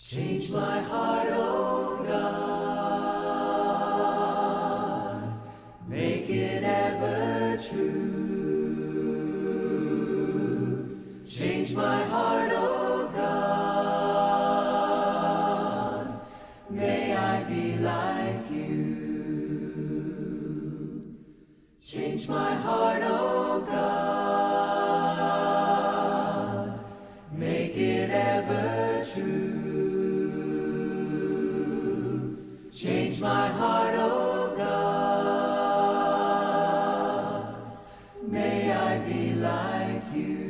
Change my heart, oh God, make it ever true. Change my heart, oh God, may I be like you. Change my heart, oh God, make it ever true. Change my heart, oh God, may I be like you.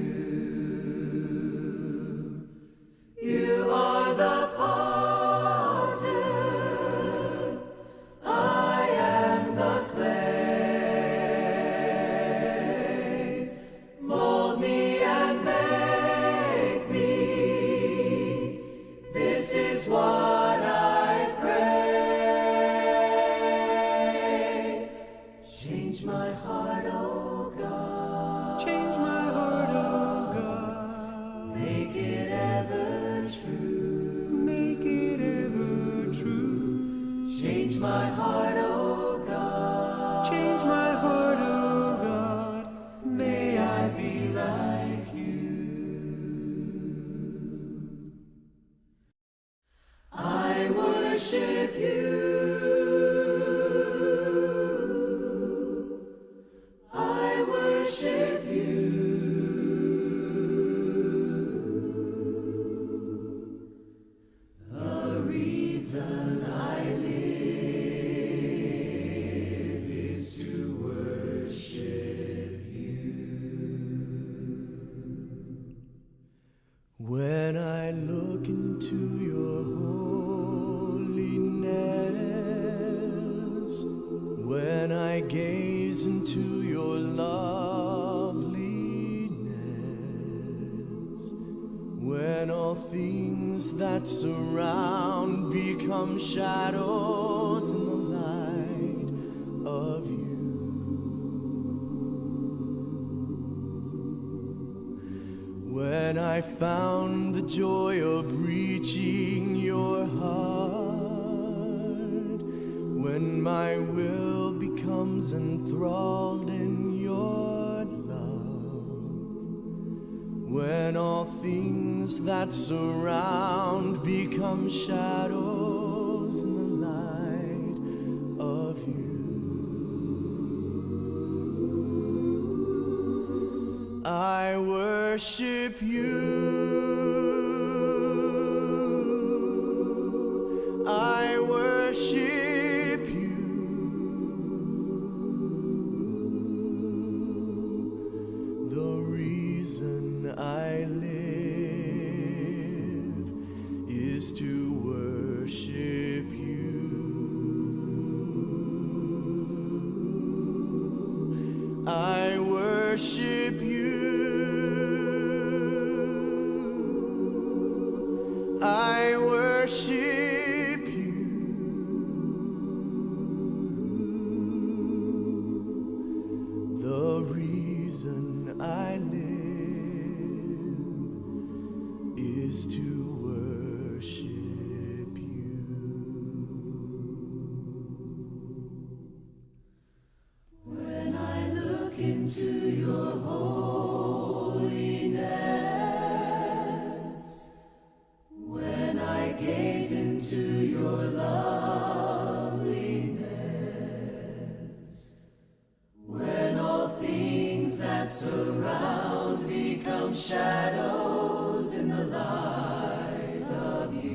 You are the potter, I am the clay. Mold me and make me, this is what I pray. Change my heart, oh God. Change my heart, oh God. Make it ever true. Make it ever true. Change my heart, oh God. Change my heart, oh God. May I be like you. I worship you. I worship you. The reason I live is to worship you. When I look into your holiness, when I gaze into your loveliness, when all things that surround become shadows in the light of you. When I found the joy of reaching your heart, when my will becomes enthralled in your love, when all things that surround become shadows in the light of you. I worship you. I worship you. The reason I live is to worship you. I worship you. I worship you. The reason I live is to worship you. When I look into your holiness, when I gaze into your loveliness, when all things that surround become shadows in the light of you.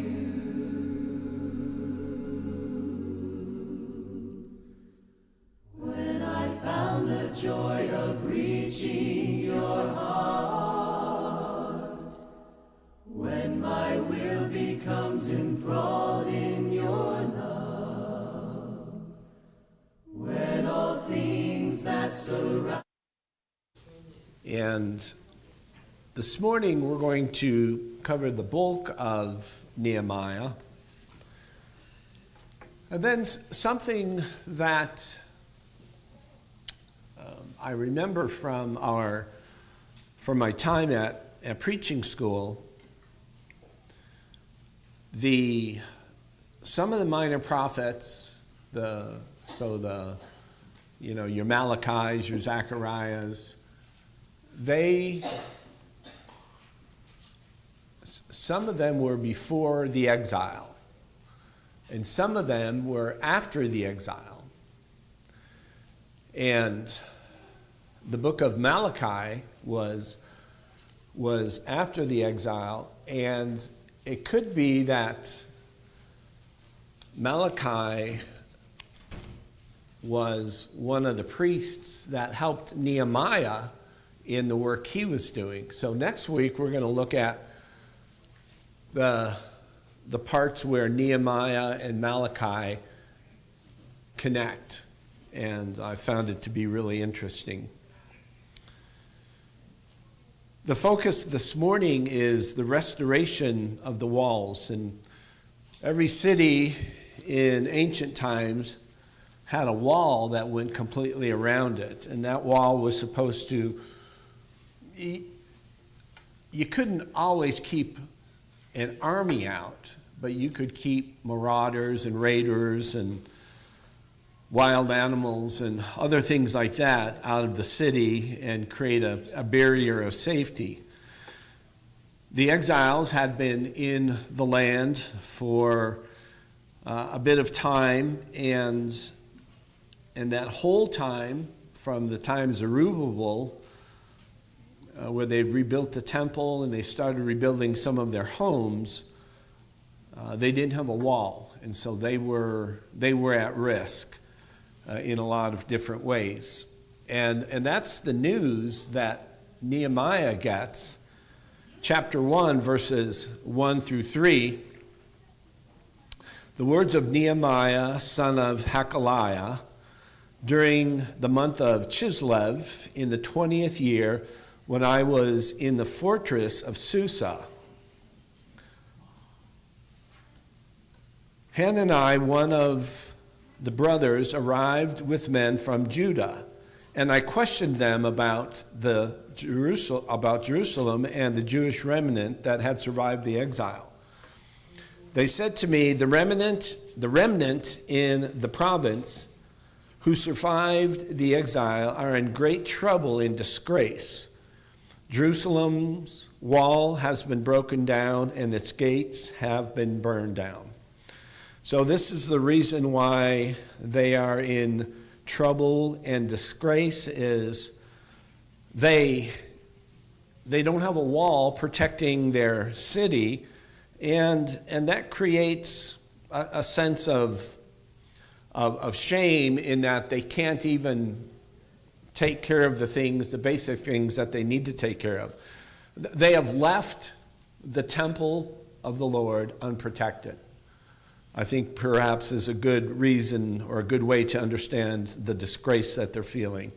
When I found the joy of reaching your heart, when my will becomes enthralled in your love, when all things that surround. And this morning we're going to cover the bulk of Nehemiah. And then something that I remember from my time at preaching school some of the minor prophets, your Malachis, your Zacharias, some of them were before the exile, and some of them were after the exile. And the book of Malachi was after the exile, and it could be that Malachi was one of the priests that helped Nehemiah in the work he was doing. So next week we're going to look at the parts where Nehemiah and Malachi connect, and I found it to be really interesting. The focus this morning is the restoration of the walls, and every city in ancient times had a wall that went completely around it, and that wall was supposed to, you couldn't always keep an army out, but you could keep marauders and raiders and wild animals and other things like that out of the city and create a barrier of safety. The exiles had been in the land for a bit of time, and that whole time, from the time Zerubbabel, where they rebuilt the temple and they started rebuilding some of their homes, they didn't have a wall, and so they were at risk in a lot of different ways. And that's the news that Nehemiah gets. Chapter 1, verses 1 through 3. The words of Nehemiah, son of Hakaliah, during the month of Chislev, in the 20th year, when I was in the fortress of Susa. Hanani, one of the brothers, arrived with men from Judah, and I questioned them about Jerusalem and the Jewish remnant that had survived the exile. They said to me, the remnant in the province who survived the exile are in great trouble and disgrace. Jerusalem's wall has been broken down and its gates have been burned down. So this is the reason why they are in trouble and disgrace, is they don't have a wall protecting their city, and that creates a sense of shame in that they can't even take care of the basic things that they need to take care of. They have left the temple of the Lord unprotected. I think perhaps is a good reason or a good way to understand the disgrace that they're feeling.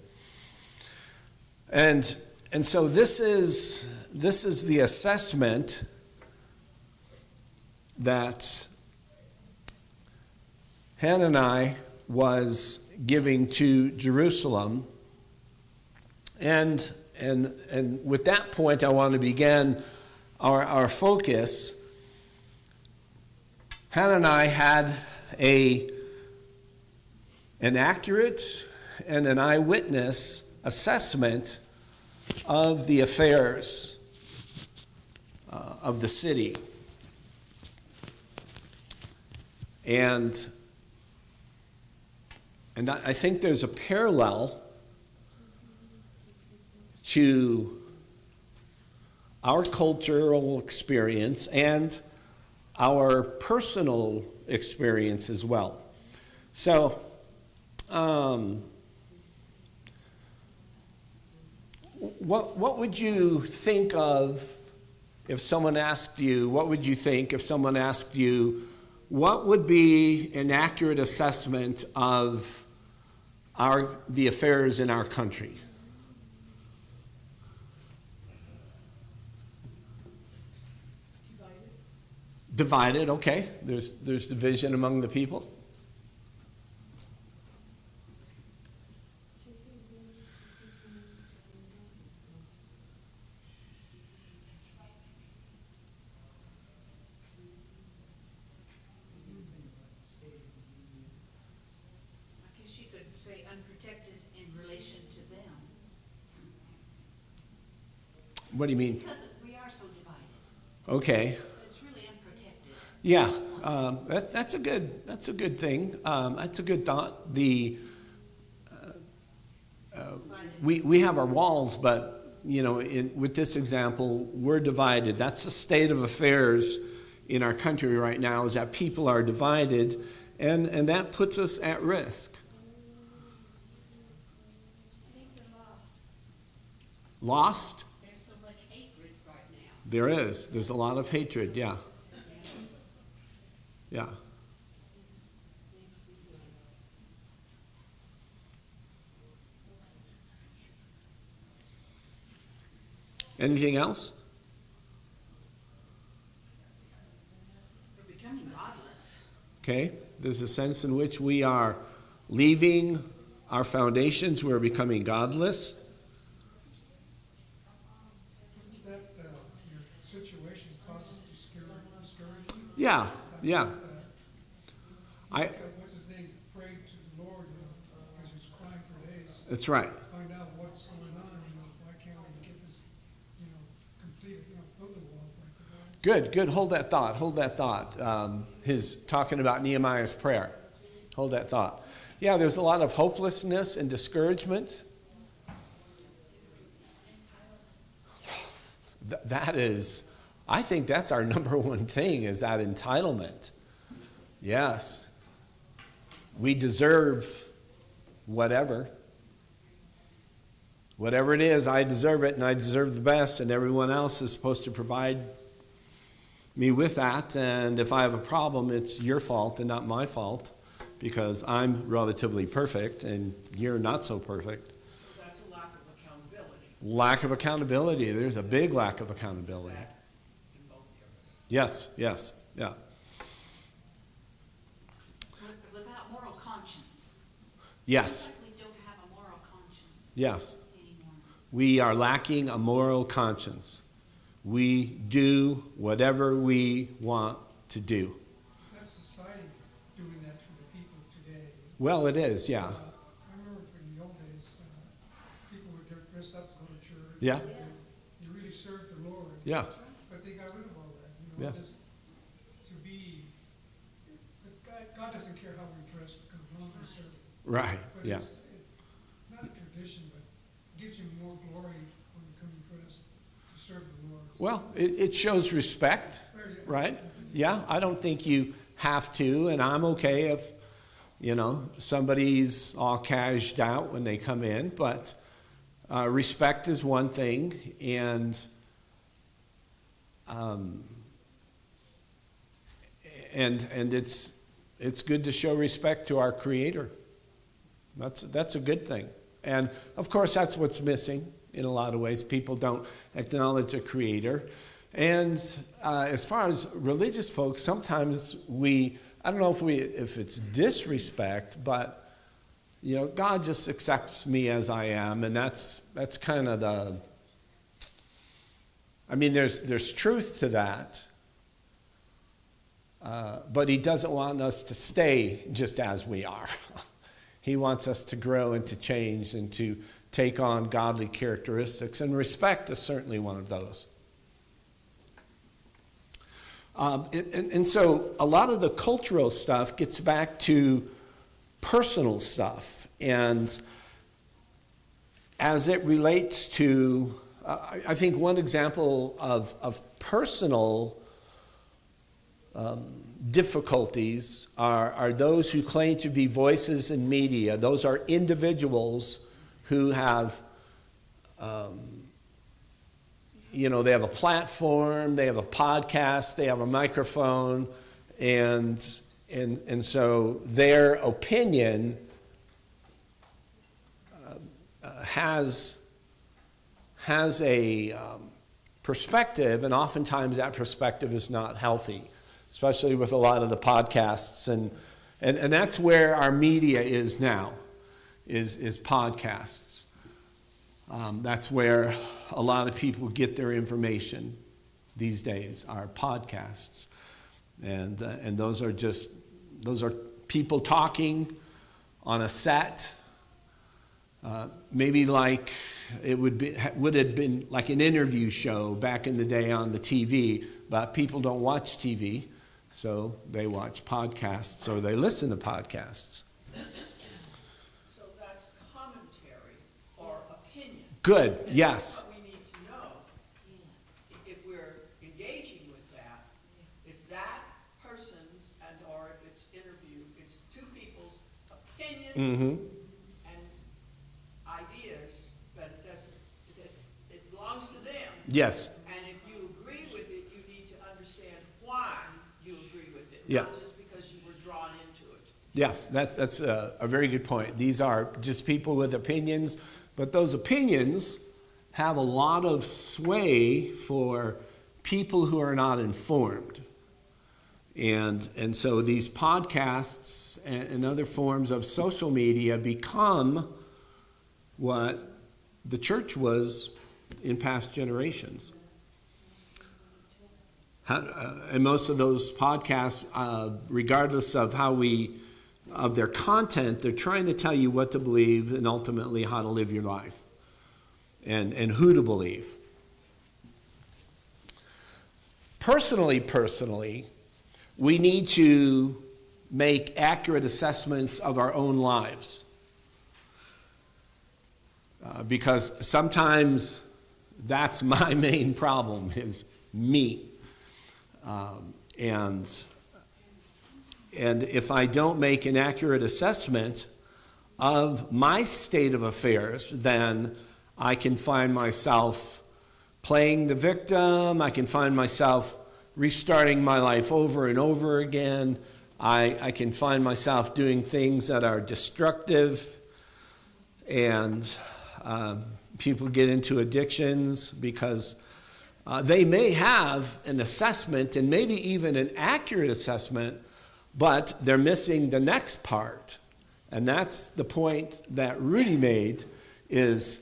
And so this is the assessment that Hanani was giving to Jerusalem. And with that point, I want to begin our focus. Hanani had an accurate and an eyewitness assessment of the affairs of the city. And I think there's a parallel to our cultural experience and our personal experience as well. So, what would you think of if someone asked you, what would be an accurate assessment of the affairs in our country? Divided, okay. There's division among the people. What do you mean? Because we are so divided. Okay. It's really unprotected. Yeah, that's a good thing. That's a good thought. We have our walls, but with this example, we're divided. That's the state of affairs in our country right now, is that people are divided, and that puts us at risk. I think they're lost. Lost? There's so much hatred right now. There is. There's a lot of hatred, yeah. Yeah. Anything else? We're becoming godless. Okay. There's a sense in which we are leaving our foundations. We're becoming godless. Doesn't that your situation causes discouragement? Yeah. What's his name? Prayed to the Lord because he was crying for days. That's right. Find out what's going on. Why can't we get this, completed? Build the wall. Good. Hold that thought. His talking about Nehemiah's prayer. Hold that thought. Yeah, there's a lot of hopelessness and discouragement. That is, I think that's our number one thing, is that entitlement. Yes. We deserve whatever. Whatever it is, I deserve it, and I deserve the best, and everyone else is supposed to provide me with that. And if I have a problem, it's your fault and not my fault, because I'm relatively perfect and you're not so perfect. So that's a lack of accountability. Lack of accountability. There's a big lack of accountability. In both areas. Yes, yeah. Without moral conscience. Yes, We don't have a moral conscience yes. anymore. We are lacking a moral conscience. We do whatever we want to do. That's society doing that to the people today. Well, it is, yeah. I remember in the old days, people were dressed up to go to church. Yeah. They really served the Lord. Yeah. But they got rid of all that. Yeah. Just to be. God doesn't care how we dress, because as long as we serve. Right, But yeah. it's not a tradition, but gives you more glory when you come dressed to serve the Lord. Well, it shows respect, right? Yeah, I don't think you have to, and I'm okay if, somebody's all cashed out when they come in, but respect is one thing, and it's good to show respect to our Creator. That's a good thing. And of course, that's what's missing in a lot of ways. People don't acknowledge a Creator. And as far as religious folks, sometimes I don't know if it's disrespect, but God just accepts me as I am, and that's kind of there's truth to that. But He doesn't want us to stay just as we are. He wants us to grow and to change and to take on godly characteristics, and respect is certainly one of those. And so a lot of the cultural stuff gets back to personal stuff. And as it relates to, I think one example of personal difficulties are those who claim to be voices in media. Those are individuals who have, they have a platform, they have a podcast, they have a microphone, and so their opinion has a perspective, and oftentimes that perspective is not healthy, especially with a lot of the podcasts, and that's where our media is now, is podcasts. That's where a lot of people get their information these days, are podcasts, and those are people talking on a set, Maybe like it would have been like an interview show back in the day on the TV, but people don't watch TV, so they watch podcasts or they listen to podcasts. So that's commentary or opinion. Good, yes. What we need to know, if we're engaging with that, is that person's or if it's interview, it's two people's opinion Mm-hmm. and ideas, but it belongs to them. Yes. And if you agree with it, you need to understand why you agree with it, Yeah. not just because you were drawn into it. Yes, that's a very good point. These are just people with opinions, but those opinions have a lot of sway for people who are not informed. And so these podcasts and other forms of social media become what the church was in past generations. And most of those podcasts, regardless of of their content, they're trying to tell you what to believe and ultimately how to live your life and who to believe. Personally, we need to make accurate assessments of our own lives. Because sometimes that's my main problem, is me. And if I don't make an accurate assessment of my state of affairs, then I can find myself playing the victim. I can find myself restarting my life over and over again. I can find myself doing things that are destructive, and people get into addictions because they may have an assessment and maybe even an accurate assessment, but they're missing the next part. And that's the point that Rudy made, is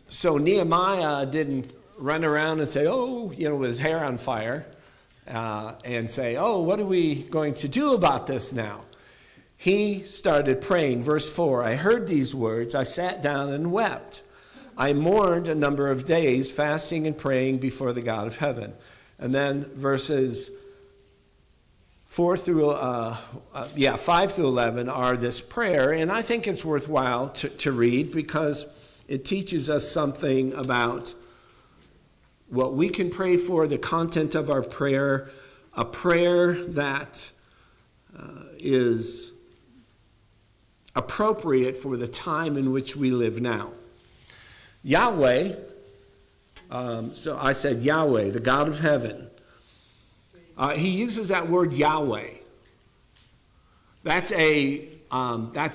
so Nehemiah didn't run around and say, with his hair on fire, and say, what are we going to do about this now? He started praying. Verse 4, I heard these words, I sat down and wept. I mourned a number of days, fasting and praying before the God of heaven. And then verses 5 through 11 are this prayer, and I think it's worthwhile to read because it teaches us something about what we can pray for, the content of our prayer, a prayer that is appropriate for the time in which we live now. Yahweh, so I said Yahweh, the God of heaven. He uses that word Yahweh. That's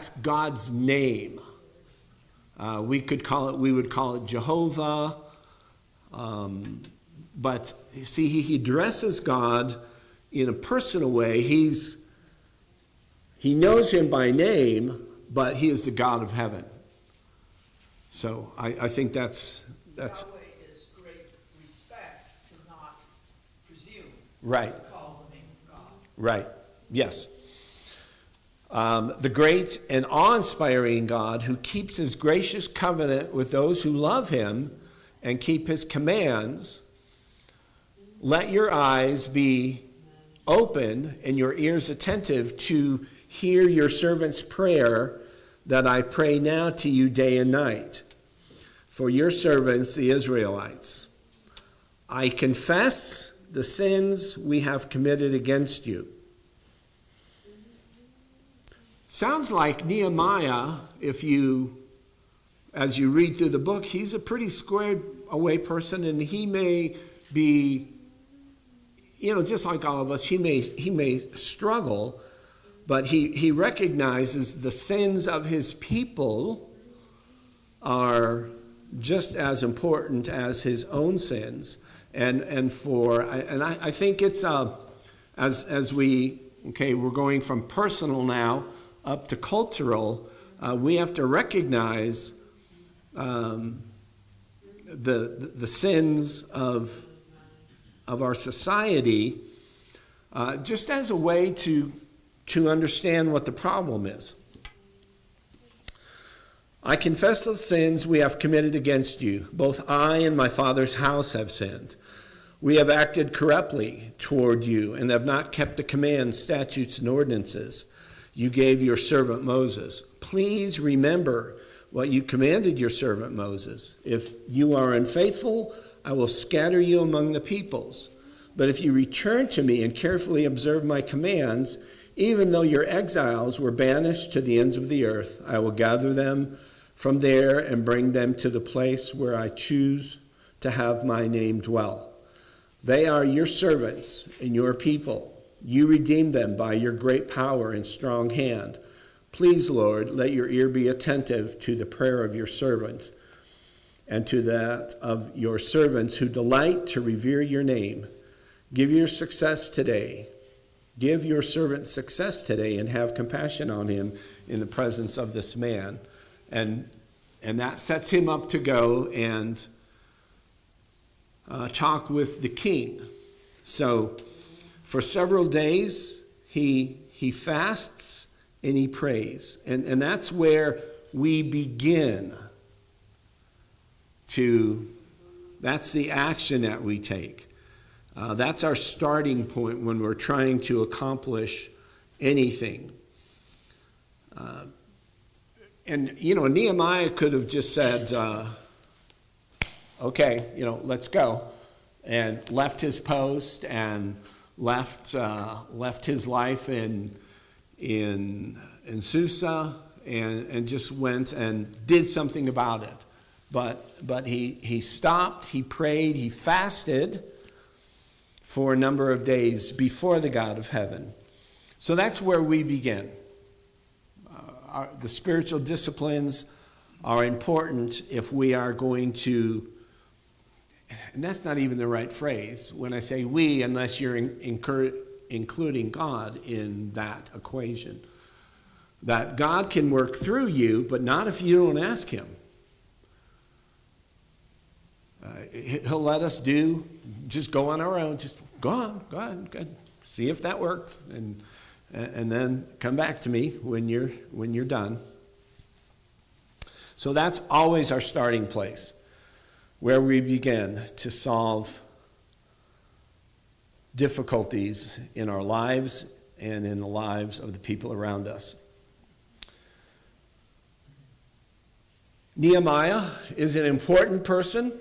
God's name. We would call it Jehovah. But see, he addresses God in a personal way. He knows him by name, but he is the God of heaven. So I think that's Yahweh is great respect to not presume. right. To call the name of God. Right. Yes. The great and awe-inspiring God who keeps his gracious covenant with those who love him and keep his commands. Let your eyes be open and your ears attentive to hear your servant's prayer that I pray now to you day and night for your servants, the Israelites. I confess the sins we have committed against you. Sounds like Nehemiah, as you read through the book, he's a pretty squared away person, and he may be, just like all of us, he may struggle, but he recognizes the sins of his people are just as important as his own sins. And I think it's as we're going from personal now up to cultural. We have to recognize the sins of our society, just as a way to understand what the problem is. I confess the sins we have committed against you. Both I and my father's house have sinned. We have acted corruptly toward you and have not kept the commands, statutes, and ordinances you gave your servant Moses. Please remember what you commanded your servant Moses. If you are unfaithful, I will scatter you among the peoples. But if you return to me and carefully observe my commands, even though your exiles were banished to the ends of the earth, I will gather them from there and bring them to the place where I choose to have my name dwell. They are your servants and your people. You redeemed them by your great power and strong hand. Please, Lord, let your ear be attentive to the prayer of your servants and to that of your servants who delight to revere your name. Give your success today. Give your servant success today and have compassion on him in the presence of this man. And that sets him up to go and talk with the king. So for several days, he fasts and he prays. And that's where we begin that's the action that we take. That's our starting point when we're trying to accomplish anything. And Nehemiah could have just said, okay, let's go, and left his post and left his life in Susa and just went and did something about it. But he stopped, he prayed, he fasted for a number of days before the God of heaven. So that's where we begin. The spiritual disciplines are important if we are going to, and that's not even the right phrase when I say we, unless you're including God in that equation. That God can work through you, but not if you don't ask him. He'll let us just go on our own, just go on, see if that works, and then come back to me when you're done. So that's always our starting place, where we begin to solve difficulties in our lives and in the lives of the people around us. Nehemiah is an important person.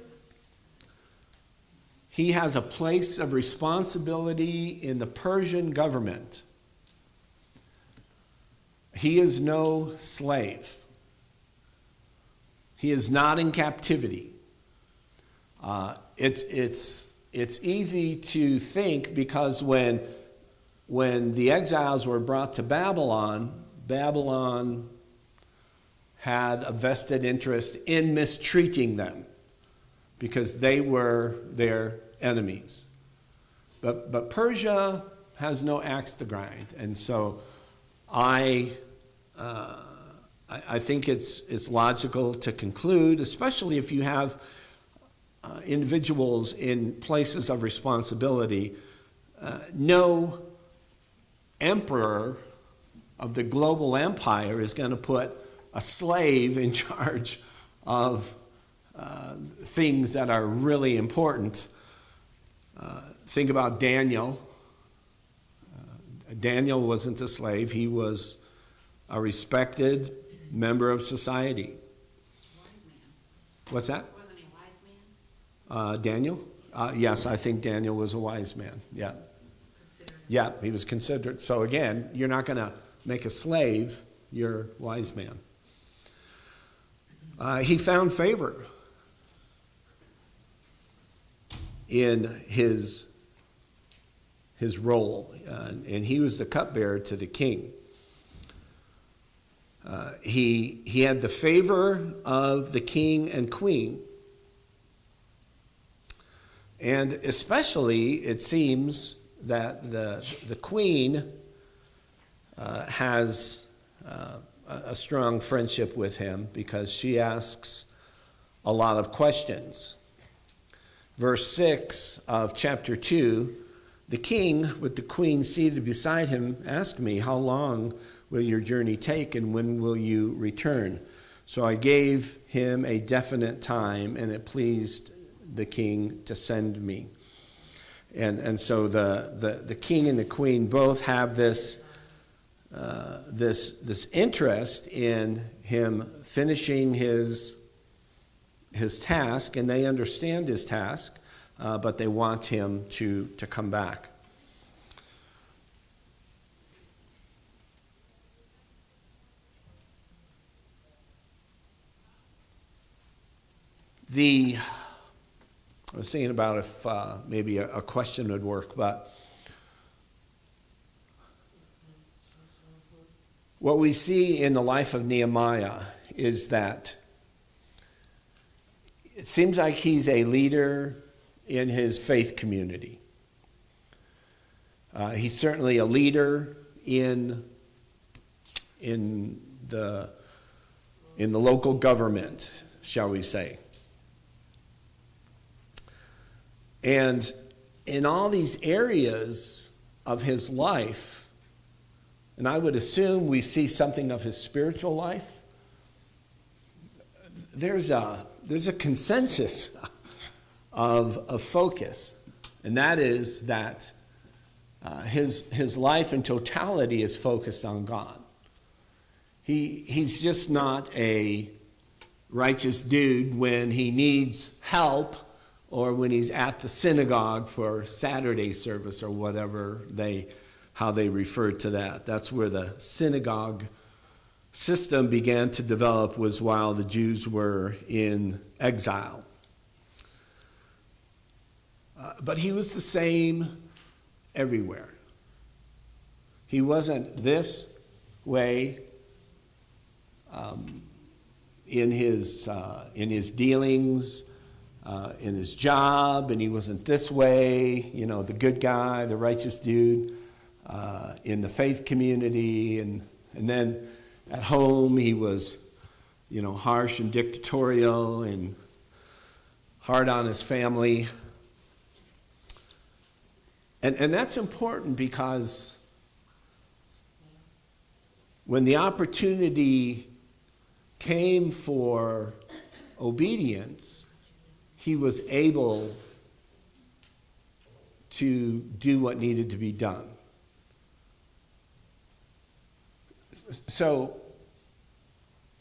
He has a place of responsibility in the Persian government. He is no slave. He is not in captivity. It's easy to think because when the exiles were brought to Babylon had a vested interest in mistreating them because they were their enemies. But Persia has no axe to grind, and so I think it's logical to conclude, especially if you have individuals in places of responsibility, no emperor of the global empire is going to put a slave in charge of things that are really important. Think about Daniel. Daniel wasn't a slave. He was a respected member of society. Wise man. What's that? Wasn't he a wise man? Daniel? Yes, I think Daniel was a wise man. Yeah. Considered. Yeah, he was considered. So again, you're not going to make a slave. You're a wise man. He found favor in his role, and he was the cupbearer to the king. He had the favor of the king and queen, and especially it seems that the queen has a strong friendship with him because she asks a lot of questions. Verse 6 of chapter 2, the king, with the queen seated beside him, asked me, "How long will your journey take, and when will you return?" So I gave him a definite time, and it pleased the king to send me. And so the king and the queen both have this interest in him finishing his task, and they understand his task, but they want him to come back. I was thinking about if maybe a question would work, but what we see in the life of Nehemiah is that it seems like he's a leader in his faith community. He's certainly a leader in the local government, shall we say. And in all these areas of his life, and I would assume we see something of his spiritual life, there's a consensus of focus, and that is that his life in totality is focused on God. He's just not a righteous dude when he needs help or when he's at the synagogue for Saturday service or whatever how they refer to that. That's where the synagogue system began to develop, was while the Jews were in exile. But he was the same everywhere. He wasn't this way in his dealings, in his job, and he wasn't this way, the good guy, the righteous dude, in the faith community, and then at home he was, harsh and dictatorial and hard on his family. And that's important because when the opportunity came for obedience, he was able to do what needed to be done. So,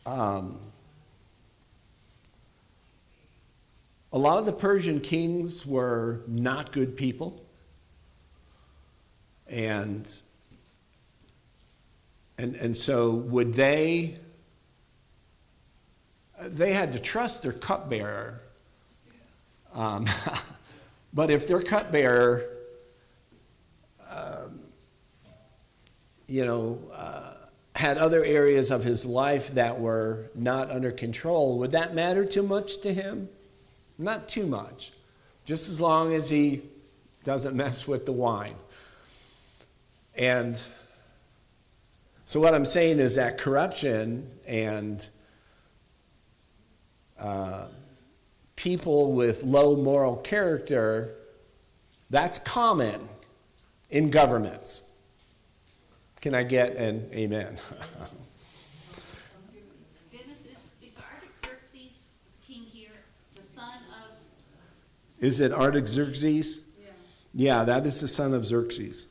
a lot of the Persian kings were not good people, and so would they had to trust their cupbearer. But if their cupbearer, had other areas of his life that were not under control, would that matter too much to him? Not too much. Just as long as he doesn't mess with the wine. And so what I'm saying is that corruption and people with low moral character, that's common in governments. Can I get an amen? Dennis, is Artaxerxes, king here, the son of... Is it Artaxerxes? Yeah. Yeah, that is the son of Xerxes.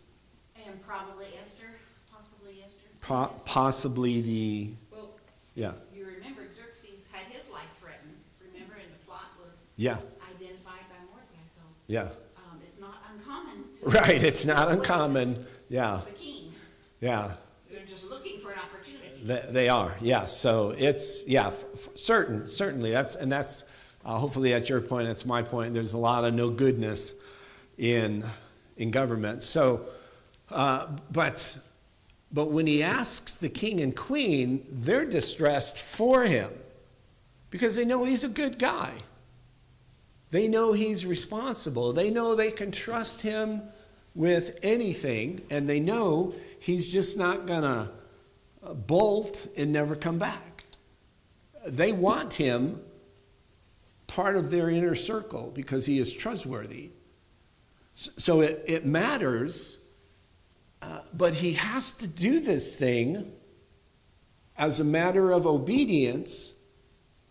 And probably Esther, possibly Esther. Possibly the, Well, yeah. you remember Xerxes had his life threatened. Remember, and the plot was Yeah. identified by Mordecai. So Yeah. it's not uncommon to... Right, it's not uncommon. Yeah, The king. yeah. They're just looking for an opportunity. They are, yeah. So it's, certainly. That's hopefully that's your point. That's my point. There's a lot of no goodness in government. So, but when he asks the king and queen, they're distressed for him because they know he's a good guy. They know he's responsible. They know they can trust him with anything, and they know he's just not going to bolt and never come back. They want him part of their inner circle because he is trustworthy. So it matters, but he has to do this thing as a matter of obedience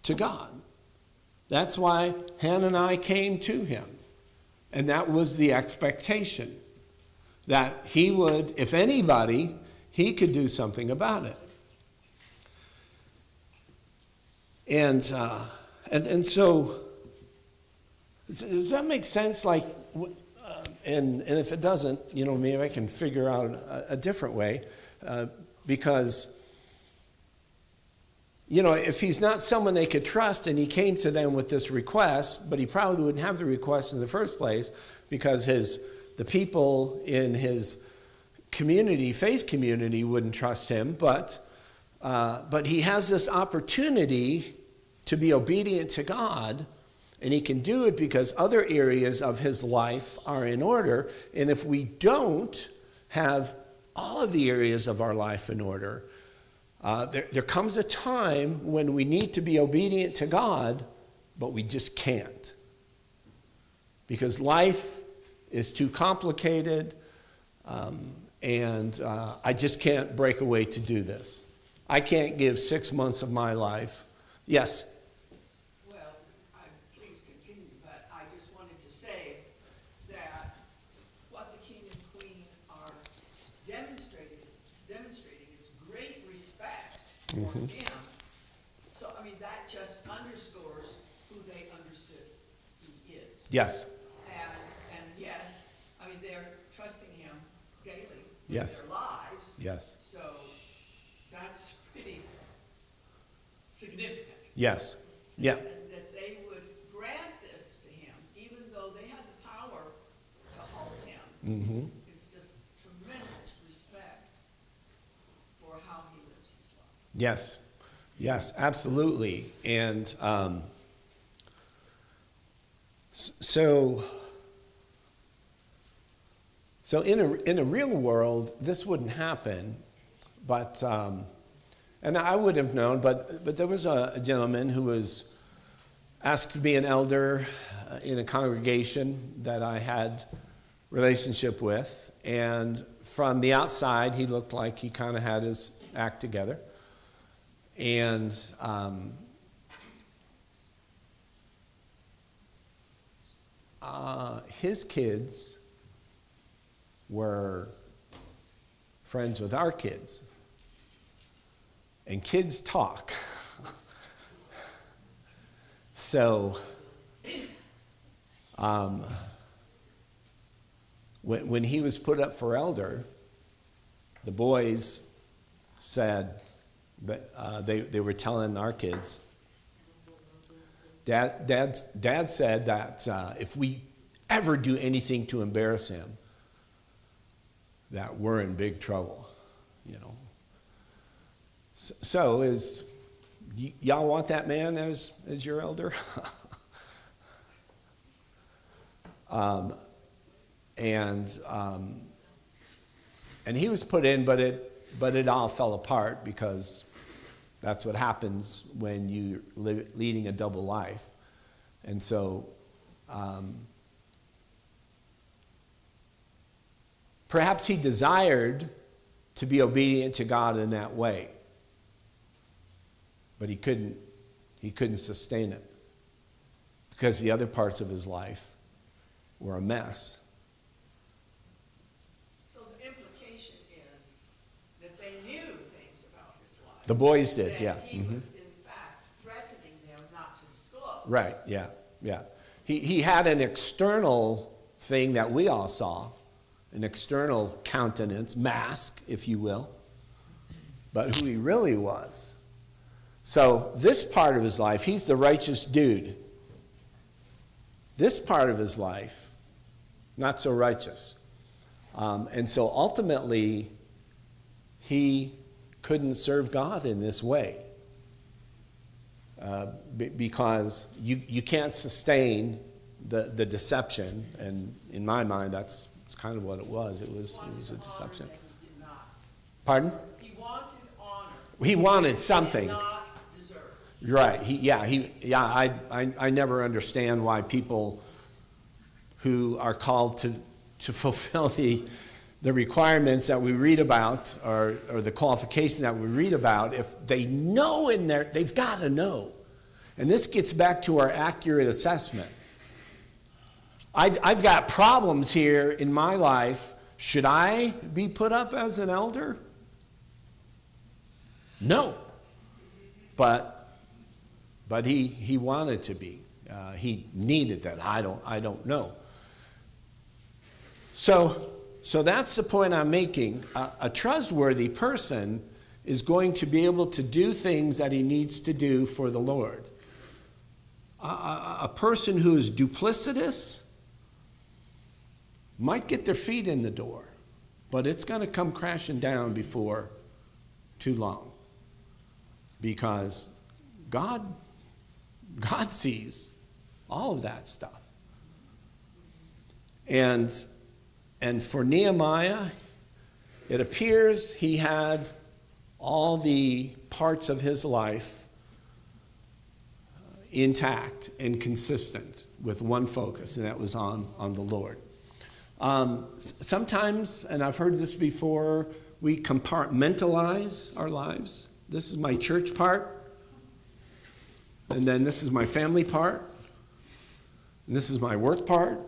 to God. That's why Hannah and I came to him. And that was the expectation, that he would, if anybody, he could do something about it. And so, does that make sense? Like, and if it doesn't, maybe I can figure out a different way, because, if he's not someone they could trust, and he came to them with this request, but he probably wouldn't have the request in the first place, because the people in his community, faith community, wouldn't trust him. But he has this opportunity to be obedient to God, and he can do it because other areas of his life are in order. And if we don't have all of the areas of our life in order, there comes a time when we need to be obedient to God, but we just can't. Because life is too complicated, and I just can't break away to do this. I can't give 6 months of my life. Yes? Well, please continue, but I just wanted to say that what the king and queen are demonstrating is great respect for him. So, that just underscores who they understood he is. Yes. And yes, they're trusting him daily with Yes. their lives. Yes. So that's pretty significant. Yes. Yeah. That they would grant this to him, even though they had the power to hold him. Mm-hmm. It's just tremendous respect for how he lives his life. Yes. Yes, absolutely. And so in a real world, this wouldn't happen, but and I would have known, but there was a gentleman who was asked to be an elder in a congregation that I had relationship with, and from the outside, he looked like he kind of had his act together, and his kids were friends with our kids. And kids talk. So, when he was put up for elder, the boys said that they were telling our kids, Dad said that if we ever do anything to embarrass him, that we're in big trouble, So y'all want that man as your elder? And he was put in, but it all fell apart, because that's what happens when you're leading a double life. And so perhaps he desired to be obedient to God in that way, but he couldn't sustain it, because the other parts of his life were a mess. So the implication is that they knew things about his life. The boys did, that yeah. He was, in fact, threatening them not to disclose. Right, yeah. He had an external thing that we all saw, an external countenance, mask, if you will, but who he really was. So this part of his life, he's the righteous dude. This part of his life, not so righteous. And so ultimately, he couldn't serve God in this way, because you can't sustain the deception. And in my mind, that's kind of what it was. It was a deception. He did not. Pardon? He wanted honor. He wanted something. He did not deserve. Right. I never understand why people who are called to fulfill the requirements that we read about, or the qualifications that we read about, if they know in there, they've got to know. And this gets back to our accurate assessment. I've got problems here in my life. Should I be put up as an elder? No. But he wanted to be. He needed that. I don't know. So that's the point I'm making. A trustworthy person is going to be able to do things that he needs to do for the Lord. A person who is duplicitous might get their feet in the door, but it's going to come crashing down before too long, because God sees all of that stuff. And for Nehemiah, it appears he had all the parts of his life intact and consistent with one focus, and that was on the Lord. Sometimes, and I've heard this before, we compartmentalize our lives. This is my church part, and then this is my family part, and this is my work part,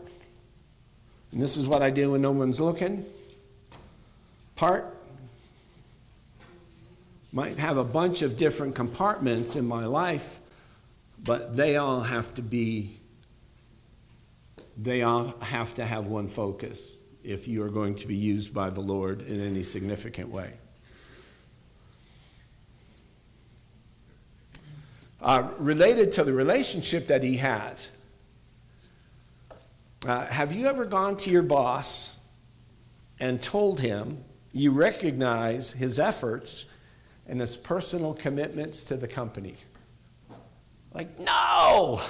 and this is what I do when no one's looking part. Might have a bunch of different compartments in my life, but they all have to have one focus if you are going to be used by the Lord in any significant way. Related to the relationship that he had, have you ever gone to your boss and told him you recognize his efforts and his personal commitments to the company? Like, no!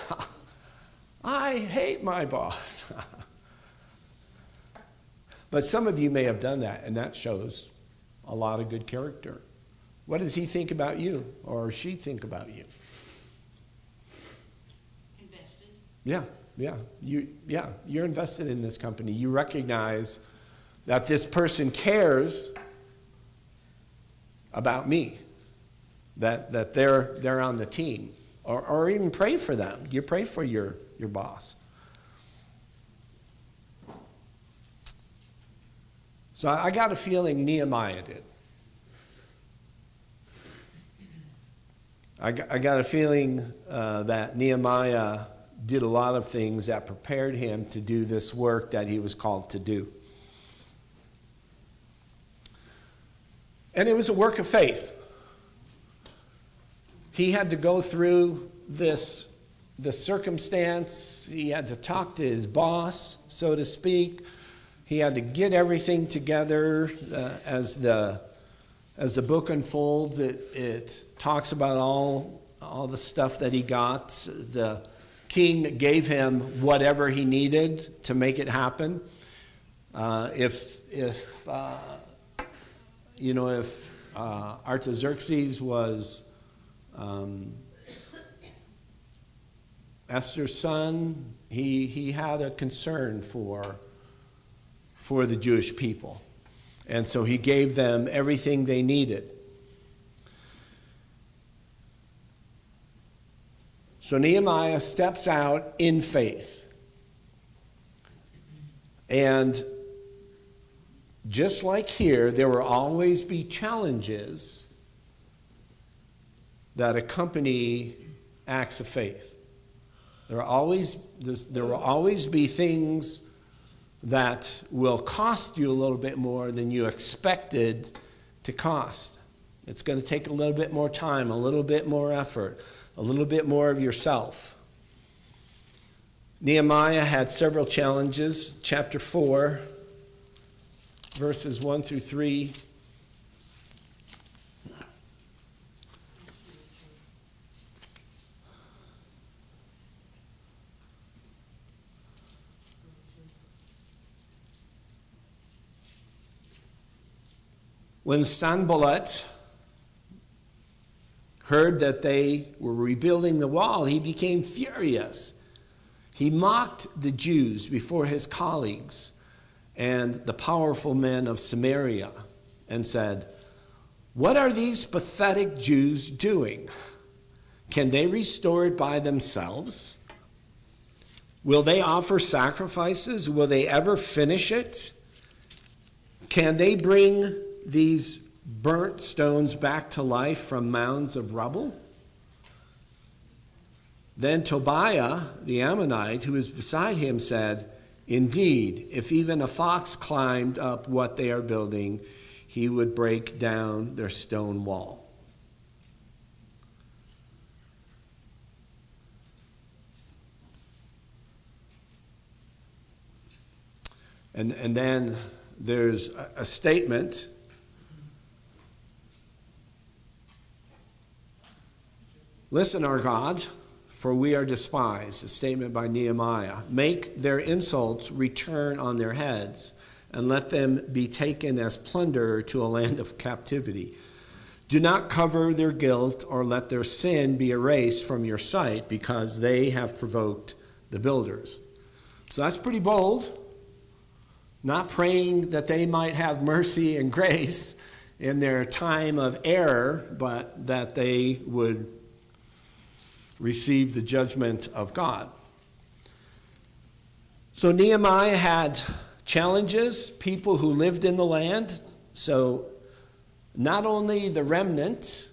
I hate my boss. But some of you may have done that, and that shows a lot of good character. What does he think about you, or she think about you? Invested. You're invested in this company. You recognize that this person cares about me, that they're on the team, or even pray for them. You pray for your boss. So I got a feeling Nehemiah did. I got a feeling that Nehemiah did a lot of things that prepared him to do this work that he was called to do. And it was a work of faith. He had to go through the circumstance. He had to talk to his boss, so to speak. He had to get everything together. As the book unfolds, it talks about all the stuff that he got. The king gave him whatever he needed to make it happen. If Artaxerxes was Esther's son, he had a concern for the Jewish people. And so he gave them everything they needed. So Nehemiah steps out in faith. And just like here, there will always be challenges that accompany acts of faith. There will always be things that will cost you a little bit more than you expected to cost. It's going to take a little bit more time, a little bit more effort, a little bit more of yourself. Nehemiah had several challenges. Chapter 4, verses 1 through 3. When Sanballat heard that they were rebuilding the wall, he became furious. He mocked the Jews before his colleagues and the powerful men of Samaria and said, "What are these pathetic Jews doing? Can they restore it by themselves? Will they offer sacrifices? Will they ever finish it? Can they bring these burnt stones back to life from mounds of rubble? Then Tobiah, the Ammonite, who was beside him, said, "Indeed, if even a fox climbed up what they are building, he would break down their stone wall." And then there's a statement. "Listen, our God, for we are despised," a statement by Nehemiah. "Make their insults return on their heads, and let them be taken as plunder to a land of captivity. Do not cover their guilt or let their sin be erased from your sight, because they have provoked the builders." So that's pretty bold. Not praying that they might have mercy and grace in their time of error, but that they would receive the judgment of God. So Nehemiah had challenges, people who lived in the land. So not only the remnant,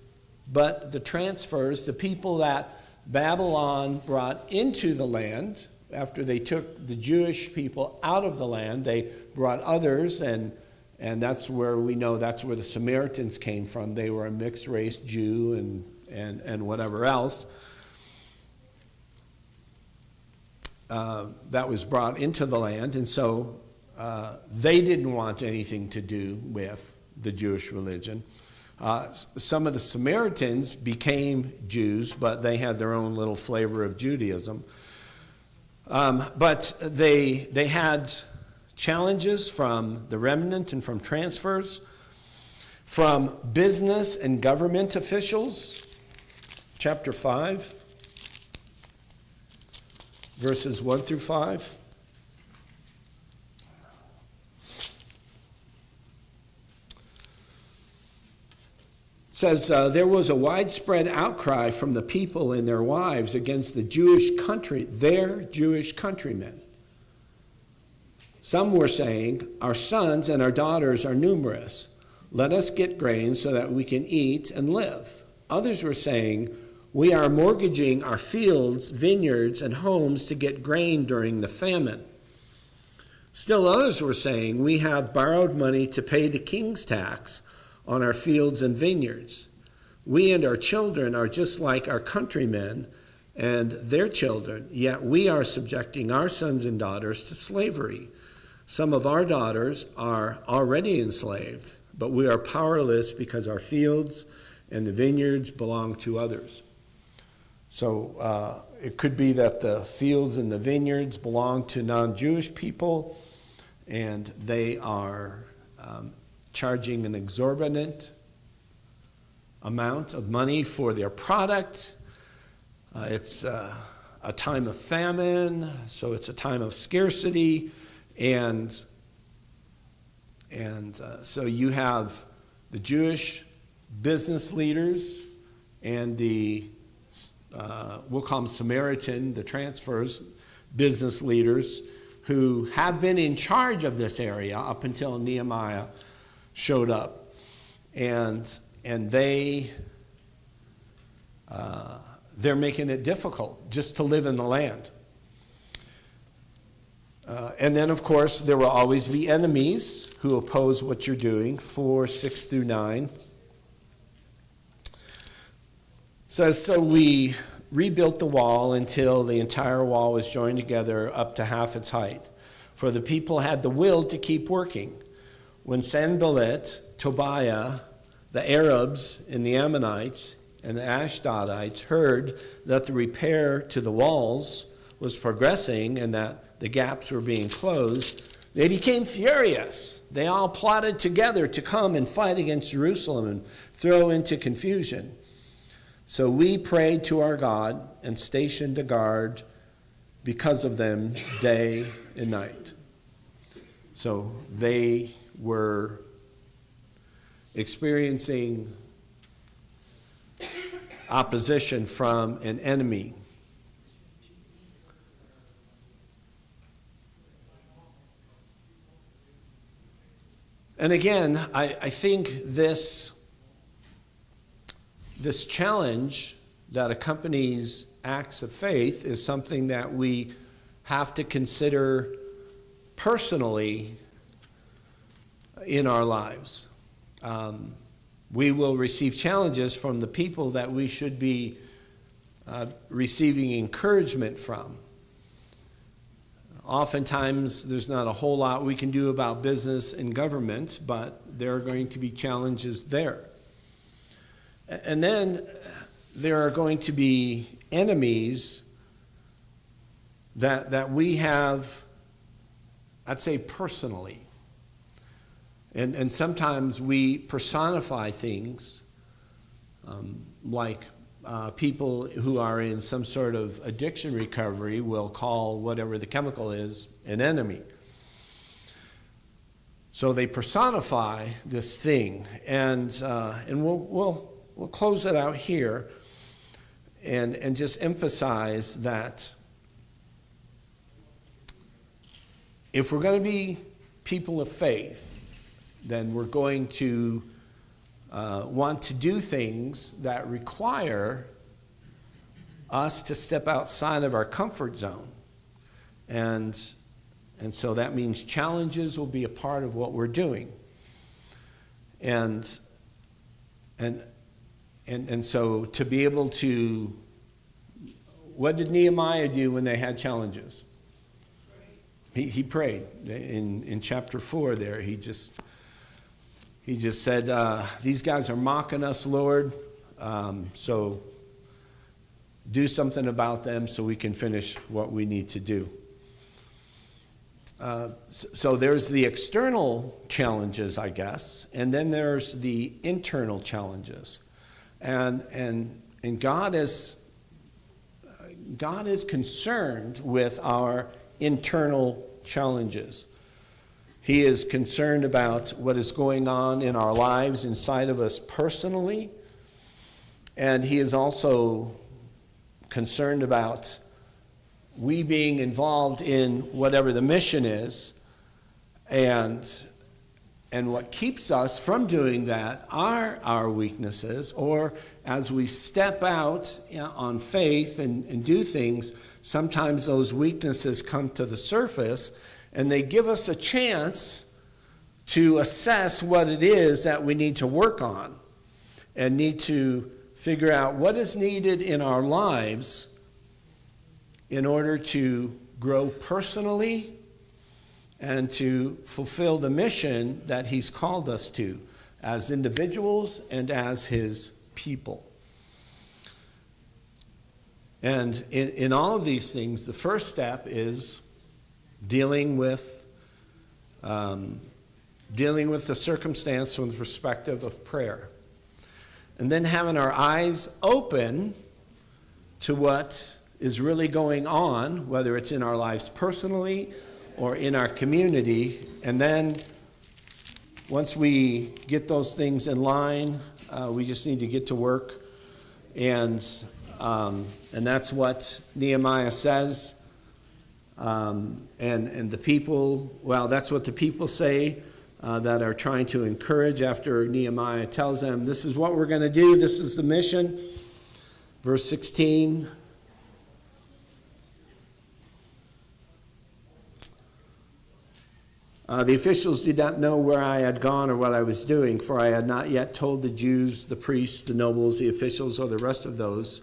but the transfers, the people that Babylon brought into the land. After they took the Jewish people out of the land, they brought others, and that's where we know that's where the Samaritans came from. They were a mixed race Jew and whatever else. That was brought into the land, and so they didn't want anything to do with the Jewish religion. Some of the Samaritans became Jews, but they had their own little flavor of Judaism. But they had challenges from the remnant and from transfers, from business and government officials. Chapter 5, verses 1 through 5. Says, there was a widespread outcry from the people and their wives against their Jewish countrymen. Some were saying, "Our sons and our daughters are numerous. Let us get grain so that we can eat and live." Others were saying, "We are mortgaging our fields, vineyards, and homes to get grain during the famine." Still others were saying, "We have borrowed money to pay the king's tax on our fields and vineyards. We and our children are just like our countrymen and their children, yet we are subjecting our sons and daughters to slavery. Some of our daughters are already enslaved, but we are powerless because our fields and the vineyards belong to others." So it could be that the fields and the vineyards belong to non-Jewish people, and they are charging an exorbitant amount of money for their product. It's a time of famine, so it's a time of scarcity, and so you have the Jewish business leaders and the we'll call them Samaritan, the transfers, business leaders who have been in charge of this area up until Nehemiah showed up, and they're making it difficult just to live in the land. And then, of course, there will always be enemies who oppose what you're doing. 4:6 through 9 says, "So we rebuilt the wall until the entire wall was joined together up to half its height, for the people had the will to keep working. When Sanballat, Tobiah, the Arabs and the Ammonites and the Ashdodites heard that the repair to the walls was progressing and that the gaps were being closed, they became furious. They all plotted together to come and fight against Jerusalem and throw into confusion. So we prayed to our God and stationed a guard because of them day and night." So they were experiencing opposition from an enemy. And again, I think this challenge that accompanies acts of faith is something that we have to consider personally in our lives. We will receive challenges from the people that we should be receiving encouragement from. Oftentimes, there's not a whole lot we can do about business and government, but there are going to be challenges there. And then there are going to be enemies that we have, I'd say, personally. And sometimes we personify things like people who are in some sort of addiction recovery will call whatever the chemical is an enemy. So they personify this thing, and we'll close it out here and just emphasize that if we're going to be people of faith, then we're going to want to do things that require us to step outside of our comfort zone. And so that means challenges will be a part of what we're doing. And so to be able to, what did Nehemiah do when they had challenges? He prayed. In chapter 4 there, he just said, these guys are mocking us, Lord, so do something about them so we can finish what we need to do. So there's the external challenges, I guess, and then there's the internal challenges. And God is concerned with our internal challenges. He is concerned about what is going on in our lives inside of us personally, and he is also concerned about we being involved in whatever the mission is, and what keeps us from doing that are our weaknesses, or as we step out on faith and do things, sometimes those weaknesses come to the surface, and they give us a chance to assess what it is that we need to work on and need to figure out what is needed in our lives in order to grow personally and to fulfill the mission that he's called us to as individuals and as his people. And in all of these things, the first step is dealing with the circumstance from the perspective of prayer. And then having our eyes open to what is really going on, whether it's in our lives personally or in our community. And then once we get those things in line, we just need to get to work. And that's what Nehemiah says. And the people, well, that's what the people say that are trying to encourage after Nehemiah tells them, this is what we're going to do, this is the mission. Verse 16. The officials did not know where I had gone or what I was doing, for I had not yet told the Jews, the priests, the nobles, the officials, or the rest of those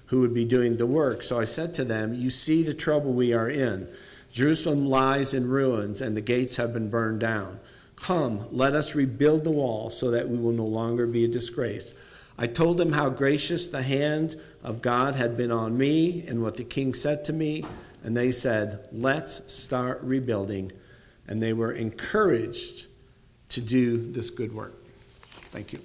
who would be doing the work. So I said to them, you see the trouble we are in. Jerusalem lies in ruins, and the gates have been burned down. Come, let us rebuild the wall so that we will no longer be a disgrace. I told them how gracious the hand of God had been on me and what the king said to me, and they said, let's start rebuilding. And they were encouraged to do this good work. Thank you.